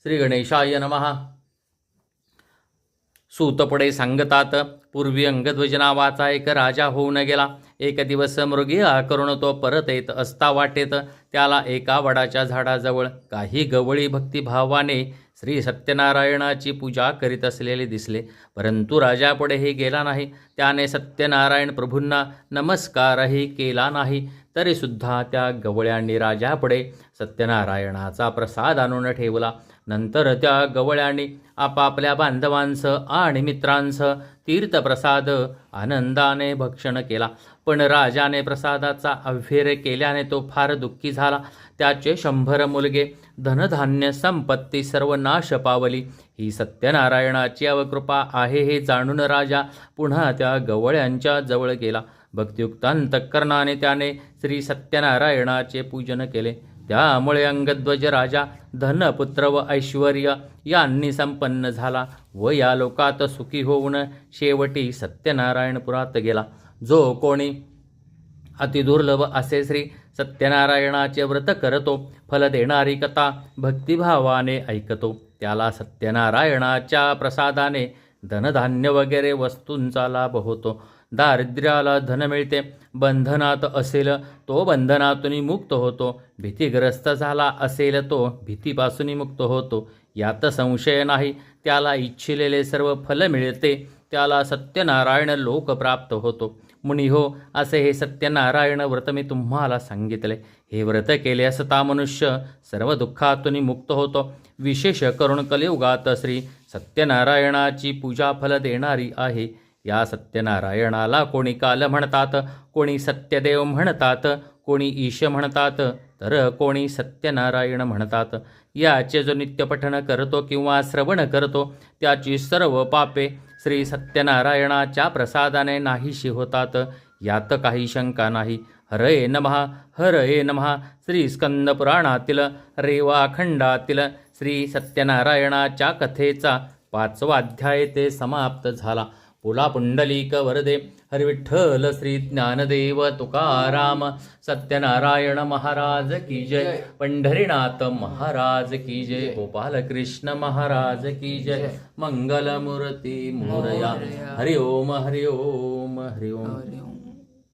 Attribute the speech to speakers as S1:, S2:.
S1: श्री गणेशाय नमः. सूतपडे सांगतात, पूर्वी अंगध्वज नावाचा एक राजा होऊन गेला. एक दिवस मृगिया करून तो परत येत असता वाटेत त्याला एका वडाच्या झाडाजवळ काही गवळी भक्तिभावाने श्री सत्यनारायणाची पूजा करीत असलेले दिसले. परंतु राजापुढेही गेला नाही. त्याने सत्यनारायण प्रभूंना नमस्कारही केला नाही. तरीसुद्धा त्या गवळ्यांनी राजापुढे सत्यनारायणाचा प्रसाद आणून ठेवला. नंतर त्या गवळ्यांनी आपापल्या बांधवांसह आणि मित्रांसह तीर्थप्रसाद आनंदाने भक्षण केला. पण राजाने प्रसादाचा अव्हेर केल्याने तो फार दुःखी झाला. त्याचे 100 मुलगे, धनधान्य, संपत्ती सर्व नाश पावली. ही सत्यनारायणाची अवकृपा आहे हे जाणून राजा पुन्हा त्या गवळ्यांच्या जवळ गेला. भक्तियुक्त अंतःकरणाने त्याने श्री सत्यनारायणाचे पूजन केले. त्यामुळे अंगध्वज राजा धनपुत्र व ऐश्वर्य यांनी संपन्न झाला व या लोकात सुखी होऊन शेवटी सत्यनारायणपुरात गेला. जो कोणी अतिदुर्लभ असे श्री सत्यनारायणाचे व्रत करतो, फल देणारी कथा भक्तिभावाने ऐकतो, त्याला सत्यनारायणाच्या प्रसादाने धनधान्य वगैरे वस्तूंचा लाभ होतो. दारिद्र्याला धन मिळते. बंधनात असेल तो बंधनातून मुक्त होतो. भीतीग्रस्त झाला असेल तो भीतीपासून मुक्त होतो. यात संशय नाही. त्याला इच्छिलेले सर्व फल मिळते. त्याला सत्यनारायण लोक प्राप्त होतो. मुनी हो, असे हे सत्यनारायण व्रत मी तुम्हाला सांगितले. हे व्रत केले असता मनुष्य सर्व दुःखातून मुक्त होतो. विशेष करून कलियुगात श्री सत्यनारायणाची पूजा फल देणारी आहे. या सत्यनारायणाला कोणी काल म्हणतात, कोणी सत्यदेव म्हणतात, कोणी ईश म्हणतात, तर कोणी सत्यनारायण म्हणतात. याचे जो नित्यपठन करतो किंवा श्रवण करतो त्याची सर्व पापे श्री सत्यनारायणाच्या प्रसादाने नाहीशी होतात. यात काही शंका नाही. हरये नमः, हरये नमः. श्री स्कंद पुराणातील रेवाखंडातील श्री सत्यनारायणाच्या कथेचा 5वा अध्याय ते समाप्त झाला. बोला पुंडलिक वरदे हरी विठ्ठल श्री ज्ञानदेव तुकाराम सत्यनारायण महाराज की जय. पंढरीनाथ महाराज की जय. गोपाल कृष्ण महाराज की जय. मंगलमूर्ती मोरया. हरि ओम हरि ओम हरि ओम.